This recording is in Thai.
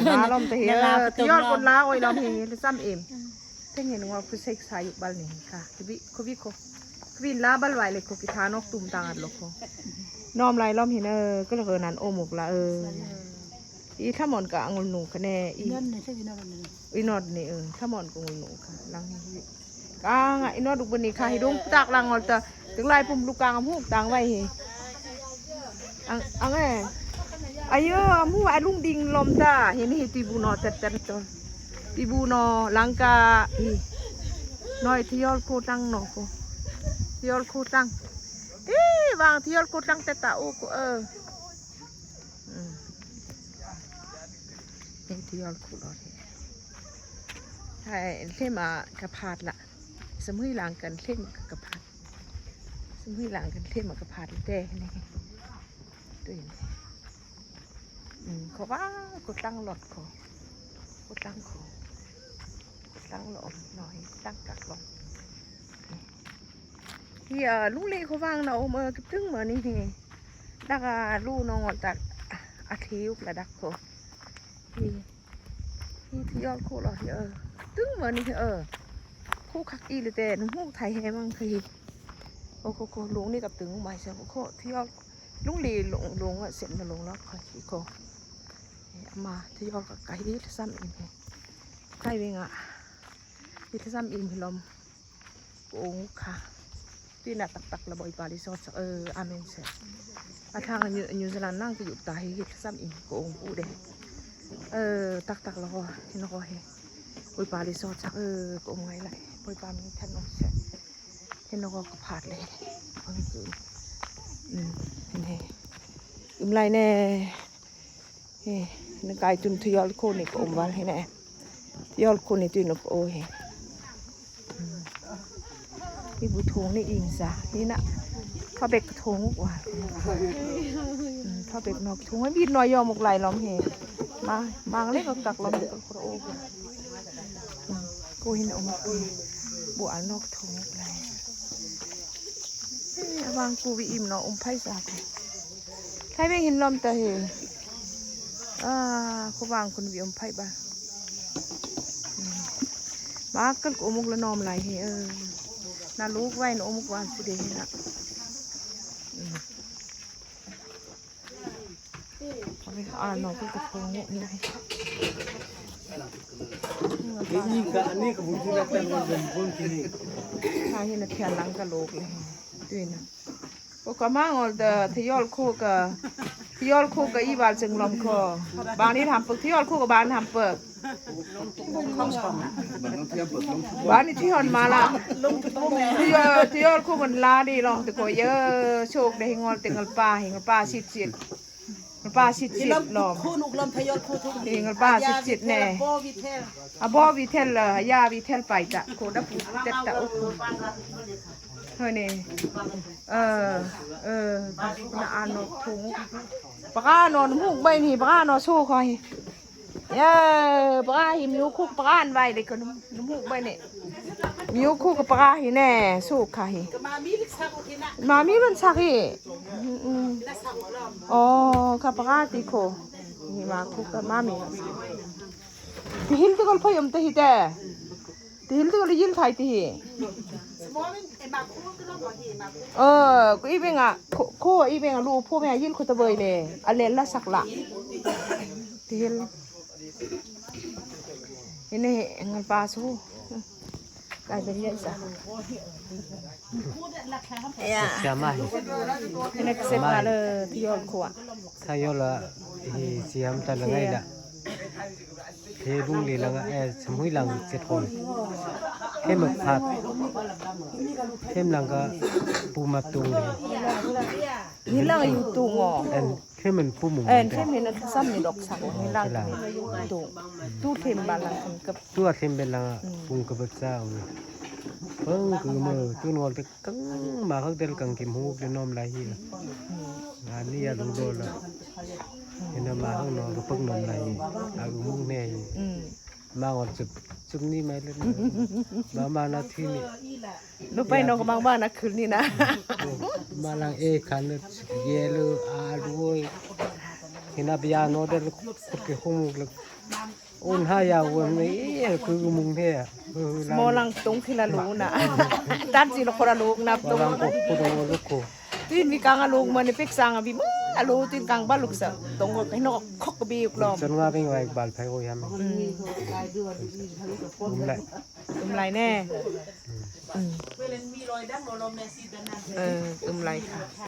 นาลมตะเฮียที่ยอดคนล้าโอ้ยลมเฮียซ้ำเอ็มเท่งเห็นว่าคุณเซ็กสายอยู่บ้านนี่ค่ะคือวินล้าบ้านไหวเลยคุกิทานกตุ่มตาดหรอกน้อมไรล้อมเห็นก็เลยนั้นโอหมกละอีถ้าหมอนกับองุ่นหนูคะแนอีนอดนี่ถ้าหมอนกับองุ่นหนูค่ะลังนี่กางอีนอดดุบันนี่ค่ะให้ดงตักลังอดแต่ถึงลายปุ่มลูกกางหูต่างไว้เฮอังไงอายุมูไอลุงดิงลมตาเห็นตีบูนอแต่ตัวตีบูนอลังกาน้อยที่ยอดโคตังนอโคที่ยอดโคตังบางที่ยอดโคตังแต่ตาโอ้โคที่ยอดโคลอดใช่เล่มกระพาดละสมุยหลังกันเล่มกระพาดสมุยหลังกันเล่มกระพาดเต้นี่ตัวนี้เขาว่ากดตั้งหลอดเขากดตั้งเขากดตั้งหลอดหน่อยตั้งกักหลอดที่ลุงเล่เขาว่างเราเมื่อตึ้งเหมือนนี่นี่ดักลู่นอนจากอาทิตย์ละดักเขาที่ยอดคู่หลอดตึ้งเหมือนนี่คู่คักอีเลยแต่น้ำมูกไทยแห้มั่งคือโอ้โหลุงนี่กับตึงใบเสียโอ้โหที่ยอดลุงเล่ลงเสร็จมาลงแล้วค่ะที่เขามาที่ยอดกับไก่ที่ซ้ำอินไก่เวงที่ซ้ำอินพิลมโอ้ค่ะที่น่ะตักระบายปลาลิซอสอาเมนเสร็จทางนิวซีแลนด์นั่งจะอยู่ใต้ที่ซ้ำอินโอ้ปูเดตักแล้วก็เห็นก็เห็นปลาลิซอสโอ้ไงไรปลามีท่านน้องเสร็จเห็นก็กระพาดเลยอันคือนี่ไรแน่นักไก่ตุนที่ยอดโคนนี่ก็อมวันให้แน่ยอดโคนนี่ตุนก็โอ้ยนี่บุทงนี่อิงซะนี่นะข้าวเบกทงกว่าข้าวเบกนอกทงไม่บิดน้อยยอมหมกไหลล้อมเหมาบางเล็กก็ตักล้อมก็โคโอ้กูเห็นอมบัวนอกทงไหลบางกูวิอิ่มเนาะอมไผ่สาใครไม่เห็นล้อมแต่เหเขาวางคนวิอมไผ่บ้างมาเกิดกูมุกละนอมไหลน่าลูกไว้หนูมุกวานสิเดีนะเอาไปเอาหนูก็กระโปรงเนี่ยนี่นี่ก็บุญที่รักแต่เราเป็นคนที่นี่ถ้าเห็นเทียนหลังกะโหลกเลยด้วยนะพวกมาเอาแต่ที่ยอดคู่กับอีบาลจึงลมคอบางนี่ทำเปิกที่ยอดคู่กับบานทำเปิกบ้านนี่ที่หอนมาละที่ยอดคู่มันลาดีลองแต่ก็เยอะโชคได้งอนแต่งลป้าชิดลอมคู่นุกลมทยศคู่ทุกเงลป้าชิดแน่บ่วิเทลยาวิเทลไปจ้ะโคดับเต็ดตะอุเฮ้ยนี่น่าอ่านนกถุงปากานอนมุกใบนี่ปากานอนโซ่คอยปากาหิมิวคุกปากานใบเลยก็น้ำมุกใบนี่มิวคุกกับปากาหิแน่สู้ค่ะหิมามีมันสักหิอ๋อค่ะปากาติโคนี่มาคุกกับมามีที่หินที่เขาพยายามที่แต่ที่หินที่เขายินไทยที่กูอีเบงโคอีเบงลูพวกแม่ยินคุตะเบยเลยอันเลนละสักละที่เห็นนี่เงินปลาสู้กลายเป็นเยอะสักเสียมานี่นักเสพมาเลยที่ยอดขวดถ้ายอดละเสียมแต่ละไงล่ะเทบุ้งดีละสมุยหลังเจ็ดคนเข้มผัดเข้มหลังก็ปูมาตุงเลยนี่หลังอยู่ตุงอ๋อเข้มมันปูหมูเข้มเห็นซ้ำนี่ดอกสักนี่หลังตุงตู้เทมบาลังกับตู้เข้มเป็นหลังปูกระเบื้องเจ้าคือมือตู้นอนไปกังมาเขาเดินกังเก็บหูจะนอมไหลละงานนี้รู้โดนละเห็นมาข้างนอกก็เพิ่งนอมไหลอากูมุ่งแน่มาวันจุดนี้ไหมเลยมานาทีนี้ลูกไปนอกบางบ้านนะคืนนี้นะมาลังคันเยลูอาด้วย hinabiya no del ke humuk lek un haya won ni cứ mung the mô lăng tung khi là lũ nè đắt gì làคนละลูกนับตรง orang ko pudo loko ตีนวิกังอะลูกมันในเป็กสังอะวิมึงอะลูกตีนกังบ้านลูกสาวตรงกับไอ้นกคอกกระบีกลอม chân nga bên ngoài bal phai ko yam lại กำไรแน่กำไรค่ะ